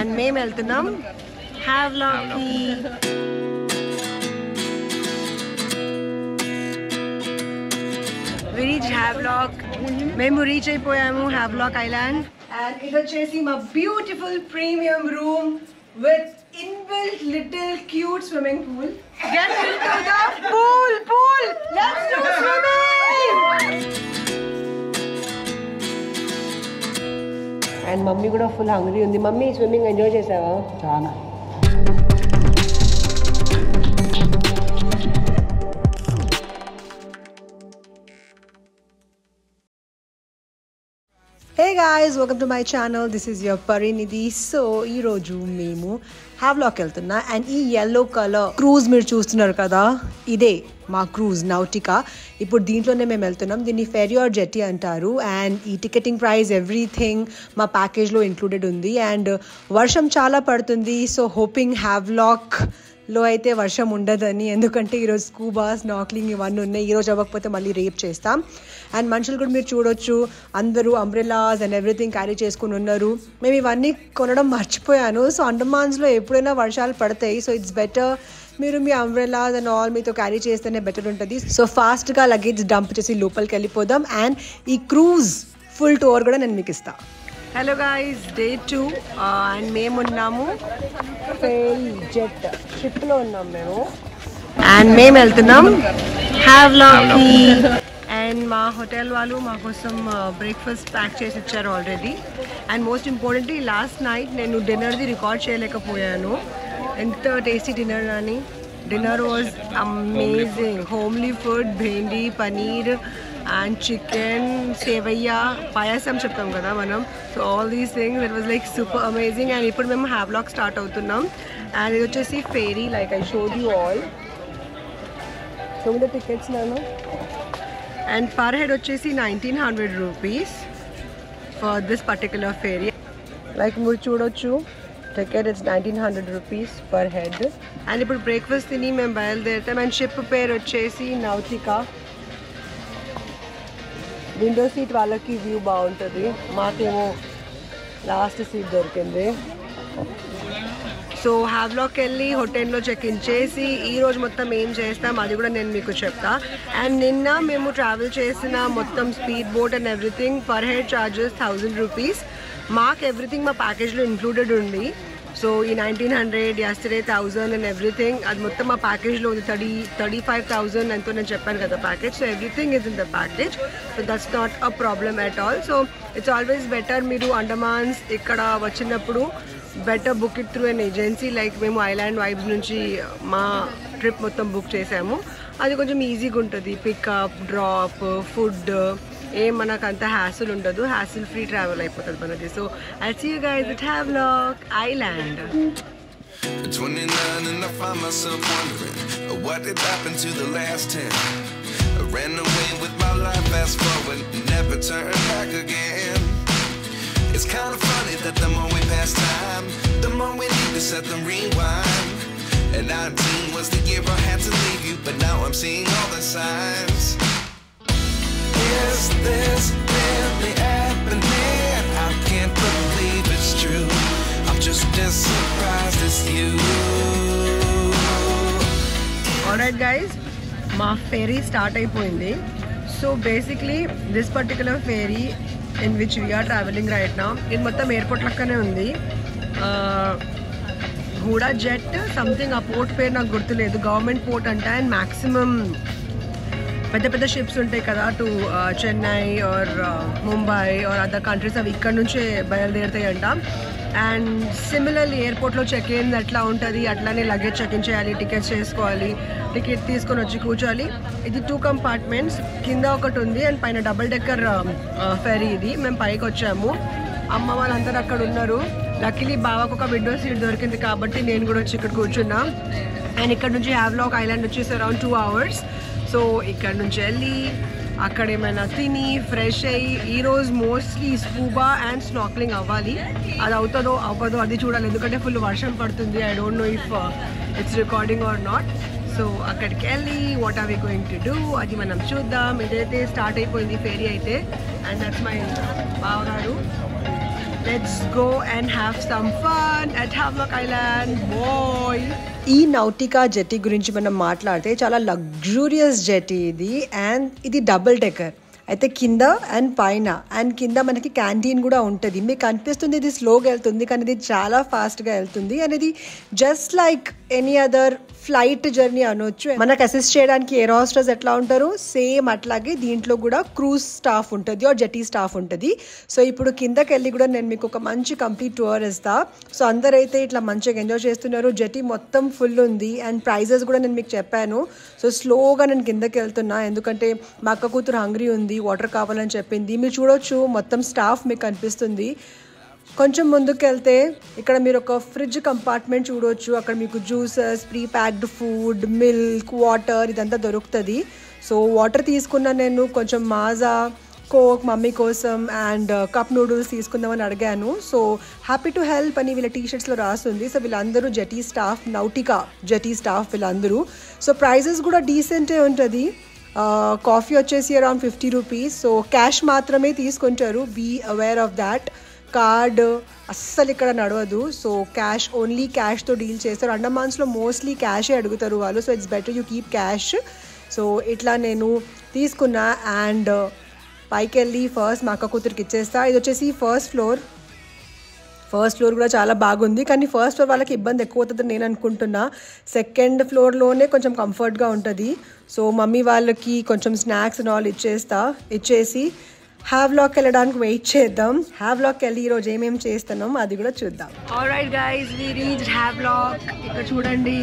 and మేము వెళ్తున్నాం Havelock కి. We reached Havelock. మేము రీచ్ అయిపోయాము Havelock Island. And ఇది వచ్చేసి మా beautiful premium room with inbuilt little cute swimming pool. Get into the pool. Let's do swimming. And mummy kuda full hungry undi. Mummy swimming enjoy chesava? Chaana. Hey guys, welcome to my channel. This is your Pari Nidhi. So, ee roju memu Havelock వెళ్తున్నా and ఈ yellow color cruise మీరు చూస్తున్నారు కదా, ఇదే మా cruise నౌటికా. ఇప్పుడు దీంట్లోనే మేము వెళ్తున్నాం. దీన్ని ఫెరీ ఆర్ జెట్టి అంటారు. అండ్ ఈ టికెటింగ్ ప్రైస్ ఎవ్రీథింగ్ మా ప్యాకేజ్లో ఇంక్లూడెడ్ ఉంది. అండ్ వర్షం చాలా పడుతుంది. సో హోపింగ్ హ్యావ్లాక్లో అయితే వర్షం ఉండదని, ఎందుకంటే ఈరోజు స్కూబా స్నార్క్లింగ్ ఇవన్నీ ఉన్నాయి. ఈరోజు అవ్వకపోతే మళ్ళీ రేపు చేస్తాం. అండ్ మనుషులు కూడా మీరు చూడొచ్చు, అందరూ అంబ్రెలాస్ అండ్ ఎవ్రీథింగ్ క్యారీ చేసుకుని ఉన్నారు. మేము ఇవన్నీ కొనడం మర్చిపోయాను. సో అండమాన్స్లో ఎప్పుడైనా వర్షాలు పడతాయి. సో ఇట్స్ బెటర్ మీరు మీ అంబ్రెలాస్ అండ్ ఆల్ మీతో క్యారీ చేస్తేనే బెటర్ ఉంటుంది. సో ఫాస్ట్గా లగేజ్ డంప్ చేసి లోపలికి వెళ్ళిపోదాం. అండ్ ఈ క్రూజ్ ఫుల్ టూర్ కూడా నేను మీకు ఇస్తాను. హలో గాయ్స్, డే 2 అండ్ మేము ఉన్నాము ఫెరీ జెట్ షిప్లో ఉన్నాం మేము. అండ్ మేము వెళ్తున్నాం హ్యావ్లాక్కి. అండ్ మా హోటల్ వాళ్ళు మా కోసం బ్రేక్ఫాస్ట్ ప్యాక్ చేసి ఇచ్చారు already. And most importantly last night నేను డిన్నర్ది రికార్డ్ చేయలేకపోయాను. ఎంత టేస్టీ డిన్నర్ అని. Dinner was amazing. Homely food, bhindi, paneer and chicken, సేవయ్య, పాయసం చెప్తాం కదా మనం. So all these things it was like super amazing. And ఇప్పుడు మేము హ్యావ్లాక్ స్టార్ట్ అవుతున్నాం. అండ్ ఇది వచ్చేసి ferry, like I showed you all. So the tickets నాను. అండ్ పర్ హెడ్ వచ్చేసి 1900 rupees for this particular fairy. Like మీరు చూడొచ్చు, ticket it's 1900 rupees per head. And ఇప్పుడు బ్రేక్ఫాస్ట్ తిని మేము బయలుదేరుతాం. అండ్ షిప్ పేరు వచ్చేసి నౌతికా. విండో సీట్ వాళ్ళకి వ్యూ బాగుంటుంది, మాకేమో లాస్ట్ సీట్ దొరికింది. సో హ్యావ్లాక్కి వెళ్ళి హోటల్లో చెక్ ఇన్ చేసి ఈరోజు మొత్తం ఏం చేస్తాం అది కూడా నేను మీకు చెప్తా. అండ్ నిన్న మేము ట్రావెల్ చేసిన మొత్తం speed boat and everything per head charges 1000 rupees. మాకు ఎవ్రీథింగ్ మా ప్యాకేజ్లో ఇంక్లూడెడ్ ఉంది. సో ఈ 1900, yesterday 1000 అండ్ ఎవ్రీథింగ్ అది మొత్తం మా ప్యాకేజ్లో ఉంది. 35,000 ఎంతో నేను చెప్పాను కదా package. So everything is in the package. So that's not a problem at all. So it's always better మీరు అండమాన్స్ ఇక్కడ వచ్చినప్పుడు better book it through an agency. Like మేము ఐలాండ్ వైబ్స్ నుంచి మా ట్రిప్ మొత్తం బుక్ చేసాము. అది కొంచెం ఈజీగా ఉంటుంది. పికప్, డ్రాప్, ఫుడ్ ఏం మనకు అంత హ్యాసిల్ ఉండదు. హ్యాసిల్ ఫ్రీ ట్రావెల్ అయిపోతుంది మనది. So I'll see you guys at Havelock Island. 29 and I find myself wondering what did happen to the last 10. I ran away with my life, fast forward, never turn back again. It's kind of funny that the more we pass time, the more we need to set the rewind. And 19 was the year I had to leave you, but now I'm seeing all the signs. Is this really happening? I can't believe it's true. I'm just as surprised as you. Alright guys, మా ferry start అయిపోయింది. So basically this particular ferry in which we're travelling right now, ఇది మొత్తం airport లెక్కనే ఉంది. హూడా జెట్ something, ఆ port పేరు నాకు గుర్తులేదు. గవర్నమెంట్ పోర్ట్ అంట. అండ్ మ్యాక్సిమం పెద్ద పెద్ద షిప్స్ ఉంటాయి కదా to Chennai or Mumbai or other countries, అవి ఇక్కడ నుంచే బయలుదేరుతాయి అంట. అండ్ సిమిలర్లీ ఎయిర్పోర్ట్లో చెక్ ఇన్ ఎట్లా ఉంటుంది అట్లానే లగేజ్ చెక్ ఇన్ చేయాలి, టికెట్స్ చేసుకోవాలి, టికెట్ తీసుకొని వచ్చి కూర్చోవాలి. ఇది 2 కంపార్ట్మెంట్స్, కింద ఒకటి ఉంది అండ్ పైన డబుల్ డెక్కర్ ఫెరీ. ఇది మేము పైకి వచ్చాము, అమ్మ వాళ్ళందరూ అక్కడ ఉన్నారు. లక్కీలీ బావకు ఒక విండో సీట్ దొరికింది కాబట్టి నేను కూడా వచ్చి ఇక్కడ కూర్చున్నా. అండ్ ఇక్కడ నుంచి హ్యావ్లాక్ ఐలాండ్ వచ్చేసి అరౌండ్ 2 hours. సో ఇక్కడ నుంచి వెళ్ళి అక్కడ ఏమైనా తిని ఫ్రెష్ అయ్యి ఈరోజు మోస్ట్లీ స్కూబా అండ్ స్నార్క్లింగ్ అవ్వాలి. అది అవుతుందో అవ్వదో అది చూడాలి, ఎందుకంటే ఫుల్ వర్షం పడుతుంది. I don't know if it's recording or not. So అక్కడికి వెళ్ళి what are we going to do అది మనం చూద్దాం. ఇదైతే స్టార్ట్ అయిపోయింది ఫెరీ అయితే. అండ్ దట్స్ మై బావగారు. Let's go and have some fun at Havelock Island, boy! ఈ నౌటికా జెట్టి గురించి మనం మాట్లాడితే చాలా లగ్జూరియస్ జెట్టి ఇది, అండ్ ఇది డబుల్ డెక్కర్ అయితే కింద అండ్ పైన, అండ్ కింద మనకి క్యాంటీన్ కూడా ఉంటుంది. మీకు కనిపిస్తుంది ఇది స్లోగా వెళ్తుంది, కానీ ఇది చాలా ఫాస్ట్గా వెళ్తుంది. అండ్ ఇది just like any other flight journey అనొచ్చు. మనకు అసిస్ట్ చేయడానికి ఎయిర్ హోస్టెస్ ఎట్లా ఉంటారు, సేమ్ అట్లాగే దీంట్లో కూడా క్రూజ్ స్టాఫ్ ఉంటుంది ఆర్ జెటీ స్టాఫ్ ఉంటుంది. సో ఇప్పుడు కిందకి వెళ్ళి కూడా నేను మీకు ఒక మంచి కంప్లీట్ టూర్ ఇస్తా. సో అందరైతే ఇట్లా మంచిగా ఎంజాయ్ చేస్తున్నారు. జెటీ మొత్తం ఫుల్ ఉంది అండ్ ప్రైజెస్ కూడా నేను మీకు చెప్పాను. సో స్లోగా నేను కిందకి వెళ్తున్నా, ఎందుకంటే మా అక్క కూతురు హంగ్రీ ఉంది, వాటర్ కావాలని చెప్పింది. మీరు చూడొచ్చు మొత్తం స్టాఫ్ మీకు కనిపిస్తుంది. కొంచెం ముందుకు వెళ్తే ఇక్కడ మీరు ఒక ఫ్రిడ్జ్ కంపార్ట్మెంట్ చూడవచ్చు. అక్కడ మీకు juices, pre packed food, milk, water ఇదంతా దొరుకుతుంది. సో వాటర్ తీసుకున్నా నేను, కొంచెం మాజా, కోక్ మమ్మీ కోసం అండ్ కప్ నూడిల్స్ తీసుకుందామని అడిగాను. సో హ్యాపీ టు హెల్ప్ అని వీళ్ళ టీషర్ట్స్లో రాస్తుంది. సో వీళ్ళందరూ జెటీ స్టాఫ్, నౌటికా జెటీ స్టాఫ్ వీళ్ళందరూ. సో ప్రైజెస్ కూడా డీసెంటే ఉంటుంది. కాఫీ వచ్చేసి అరౌండ్ 50 రూపీస్. సో క్యాష్ మాత్రమే తీసుకుంటారు, be aware of that. Card అస్సలు ఇక్కడ నడవదు. సో క్యాష్, ఓన్లీ క్యాష్తో డీల్ చేస్తారు. అండమాన్స్లో మోస్ట్లీ క్యాషే అడుగుతారు వాళ్ళు. So it's better you keep cash. So ఇట్లా నేను తీసుకున్నా అండ్ పైకి వెళ్ళి ఫస్ట్ మా అక్క కూతురికి ఇచ్చేస్తా. ఇది వచ్చేసి ఫస్ట్ ఫ్లోర్ కూడా చాలా బాగుంది, కానీ ఫస్ట్ ఫ్లోర్ వాళ్ళకి ఇబ్బంది ఎక్కువ అవుతుందని నేను అనుకుంటున్నా. సెకండ్ ఫ్లోర్లోనే కొంచెం కంఫర్ట్గా ఉంటుంది. సో మమ్మీ వాళ్ళకి కొంచెం స్నాక్స్ అండ్ ఆల్ ఇచ్చేసి హ్యావ్లాక్ వెళ్ళడానికి వెయిట్ చేద్దాం. హ్యావ్లాక్ వెళ్ళి ఈరోజు ఏమేమి చేస్తున్నాం అది కూడా చూద్దాం. Alright guys, we reached Havelock. ఇక్కడ చూడండి,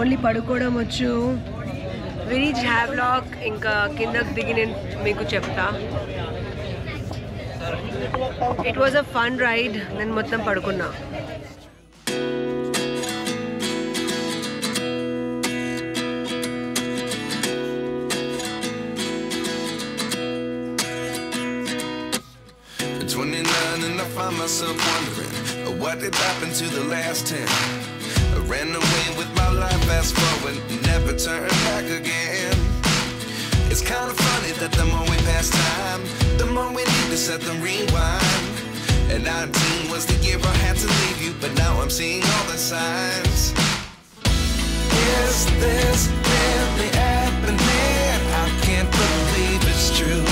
ఓన్లీ పడుకోవడం వచ్చు. We reached Havelock. ఇంకా కిందకు దిగి నేను మీకు చెప్తా. It was a fun ride. నేను మొత్తం పడుకున్నా. And I find myself wondering what did happen to the last 10. I ran away with my life, fast forward, never turn back again. It's kind of funny that the more we pass time, the more we need to set the rewind. And 19 was the year I had to leave you, but now I'm seeing all the signs. Is this really happening? I can't believe it's true.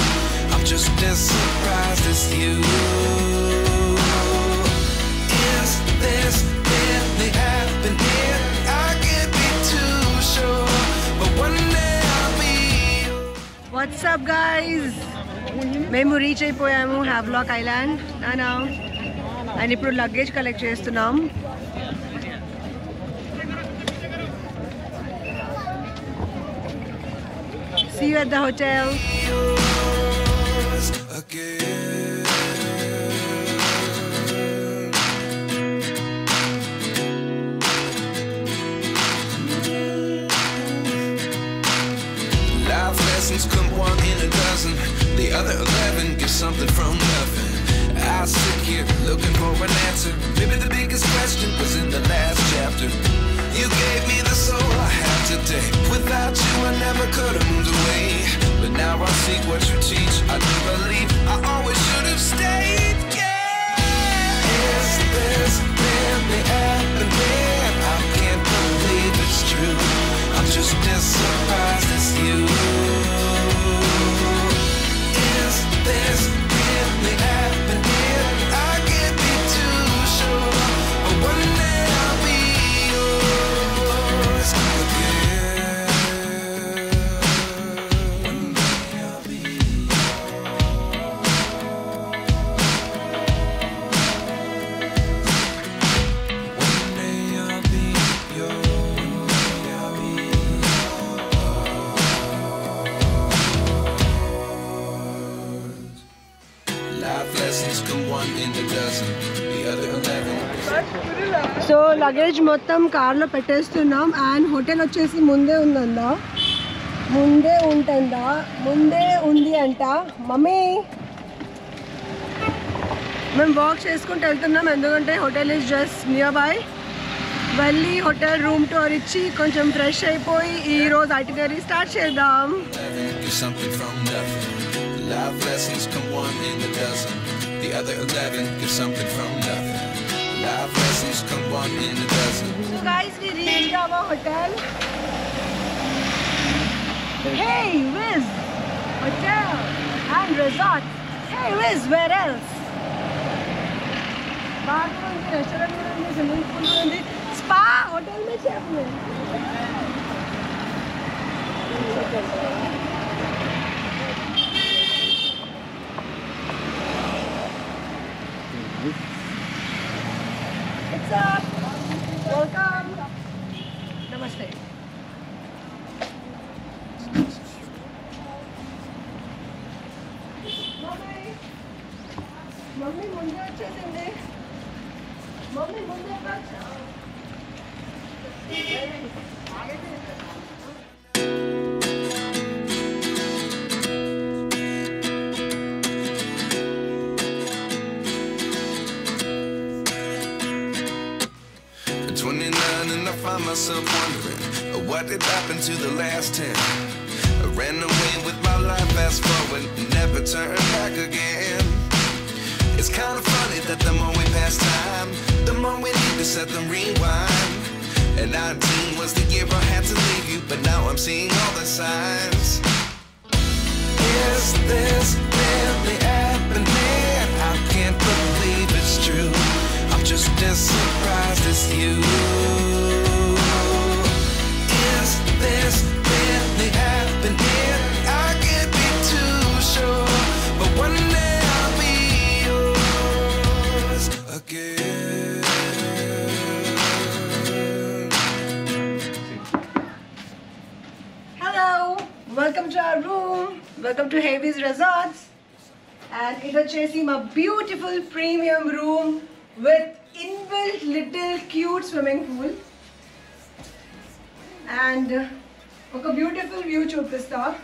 I'm just as surprised as you. Is this really happening? I can't be too sure, but one day I'll be. What's up guys? మేము reach అయిపోయాము Havelock island నానా, and ఇప్పుడు luggage collect చేస్తున్నాం. See you at the hotel. Life lessons come one in a dozen. The other 11 get something from nothing. I sit here looking for an answer. Maybe the biggest question was in the last chapter. You gave me the soul I have today. Without you I never could have moved away. But now I see what you teach. I do believe I always should have stayed. Yeah. Is this really happening? I can't believe it's true. I'm just as surprised as you. Is this really happening? I can't be too sure, but one day I'll be yours again. One day I'll be so luggage మొత్తం కార్లో పెట్టేస్తున్నాం. And hotel వచ్చేసి ముందే ఉందందా, ముందే ఉంది అంట. Mummy మేము walk చేసుకుంటూ వెళ్తున్నాం, ఎందుకంటే hotel is just near by. వెళ్ళి హోటల్ రూమ్ టూర్ ఇచ్చి కొంచెం ఫ్రెష్ అయిపోయి ఈరోజు ఐటినరీ స్టార్ట్ చేద్దాం. Life lessons come one in a dozen. The other 11 give something from nothing. Life lessons come one in a dozen. So guys, we reached our hotel. Haywizz Hotel and Resort. Haywizz, where else? Bathroom, restaurant, swimming pool, spa, hotel में chef में. What's up? Welcome. Namaste. Mommy, munde vachesindi. Mommy, munde vacha. At 29 and I find myself wondering what did happen to the last 10. I ran away with my life, fast forward, never turn back again. It's kind of funny that the more we pass time, the more we need to set them rewind. And 19 was the year I had to leave you, but now I'm seeing all the signs. Is this really happening? I can't believe it's true. I'm just as surprised as you. Is this really happening? I can't be too sure, but one day I'll be yours again. Hello, welcome to our room. Welcome to Havelock Resorts. And it is my beautiful premium room with inbuilt little cute swimming pool. And a beautiful view chupista.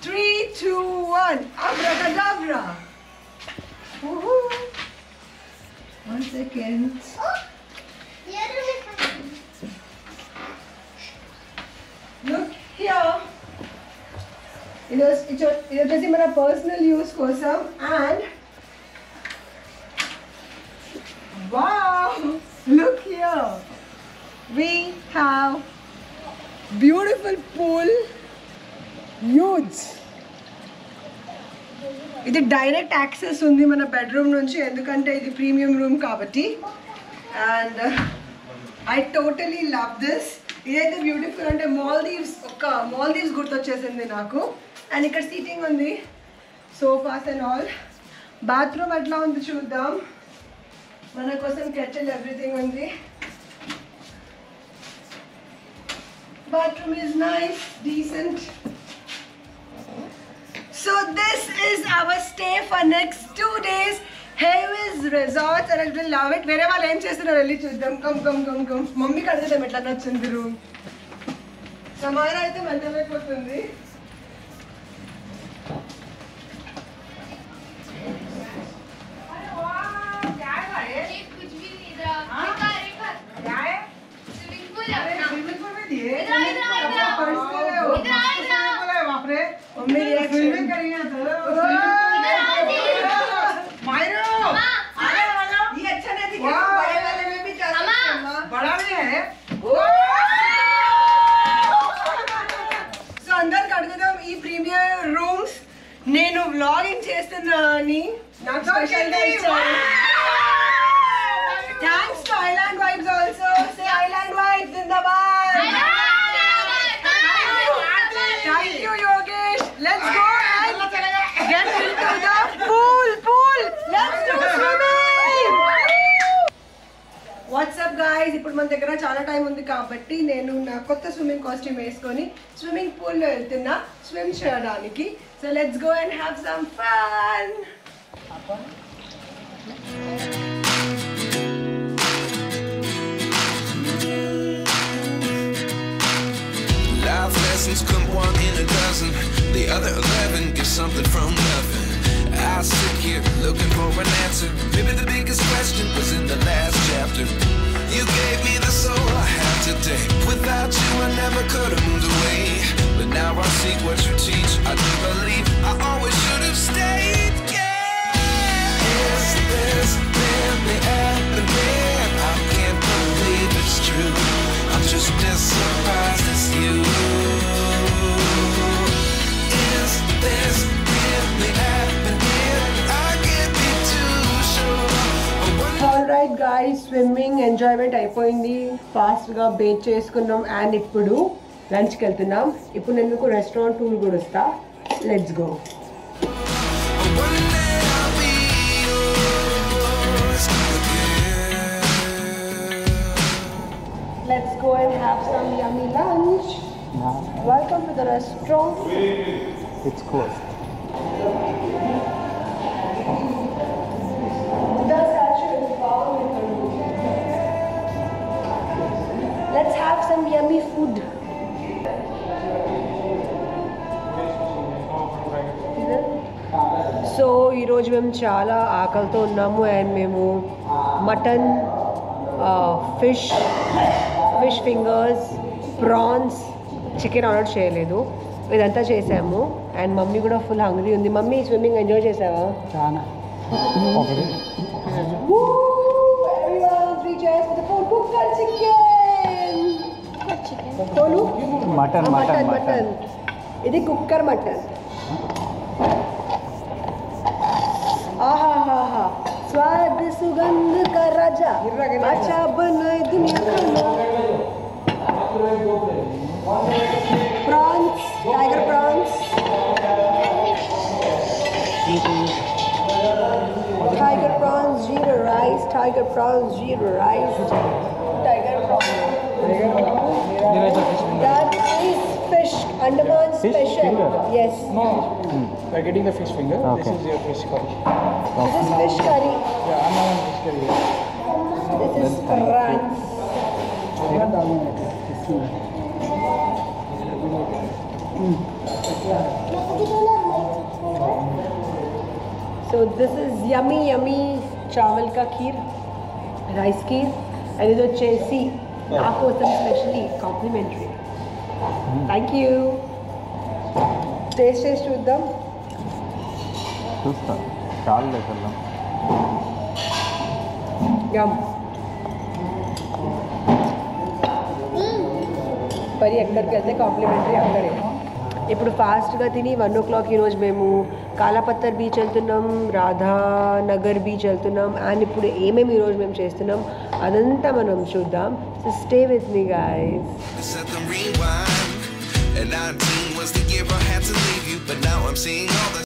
3, 2, 1. Abracadabra. Woohoo. 1 second. Look here. It is my personal use kosam, and wow, look here. We have beautiful pool. Huge. It is direct access undi mana bedroom nunchi endukante idi premium room kabatti, and I totally love this. Idaithe beautiful ante Maldives gurtochesindi naku. And ikkada seating undi, sofas and all. Bathroom atla undi chuddam. Mana kosam kettle everything undi. Bathroom is nice, decent. So this is our stay for next 2 days. Havelock Resort, and I will love it. Where all em chestunaru elli chuddam. Come. Mummy kadidam etla nachindi room. Samara aithe mental aypotundi. So अंदर कड़गदम ई premiere rooms నేను vlogging చేస్తున్నాని నాకు special గా ఇచ్చారు. Thanks to island vibes also. Say island vibes Zindabad. Thank you Yogesh. Let's go and get into the pool. Let's do swimming. What's up guys? ఇప్పుడు మన దగ్గర చాలా time ఉంది కాబట్టి నేను నా కొత్త స్విమ్మింగ్ కాస్ట్యూమ్ వేసుకొని స్విమ్మింగ్ పూల్ లో వెళ్తున్నా స్విమ్ చేయడానికి. So let's go and have some fun. Life lessons come one in a dozen. The other 11 give something from nothing. I sit here looking for an answer. Maybe the biggest question was in the last chapter. You gave me the soul I have today. Without you I never could have moved away. But now I see what you teach. I do believe I always should have stayed. Yeah. this really happening? I can't believe it's true. I'm just as surprised as you. Is this really happening? I can't be too sure. Alright guys, swimming enjoyment అయిపోయింది. Fast గా bait చేసుకున్నాం and ఇప్పుడు lunch కి వెళ్తున్నాం. ఇప్పుడు నేను మీకు restaurant tour కూడా ఇస్తా. Let's go. Let's go and have some yummy lunch. Welcome to the restaurant. It's closed. Let's have some yummy food. So ఈరోజు మేము చాలా ఆకలితో ఉన్నాము అండ్ మేము mutton, fish fingers, prawns, chicken order చేయలేదు. ఇదంతా చేసాము అండ్ మమ్మీ కూడా ఫుల్ హంగ్రీ ఉంది. మమ్మీ స్విమ్మింగ్ ఎంజాయ్ చేసావా? చాలా. మటన్ మటన్ మటన్ ఇది కుక్కర్ మటన్. आहा स्वाद सुगंध का राजा अच्छा बनाए दुनिया का prawns, tiger prawns, tiger prawns जीरा राइस, टाइगर प्रॉन्स जीरा rice, tiger prawns. That is fish, Andamans special. Yes. No. We're getting the fish finger. Okay. This is your fish curry. This is fish curry. Yeah, Andaman fish curry. This is prawns. So this is yummy chawal ka kheer, rice kheer, and this is chesi. Naako especially complimentary. Thank you. Taste చూద్దాం. చూస్తా చాలు లేకల్లా. యమ్. పరి ఎక్కడికి వెళ్తే complementary అక్కడే. ఇప్పుడు ఫాస్ట్గా తిని 1 o'clock ఈరోజు మేము కాలాపత్తర్ బీచ్ వెళ్తున్నాం, రాధానగర్ బీచ్ వెళ్తున్నాం అండ్ ఇప్పుడు ఏమేమి ఈరోజు మేము చేస్తున్నాం అదంతా మనం చూద్దాం. So stay with me guys. And 19 was the year I had to leave you, but now I'm seeing all the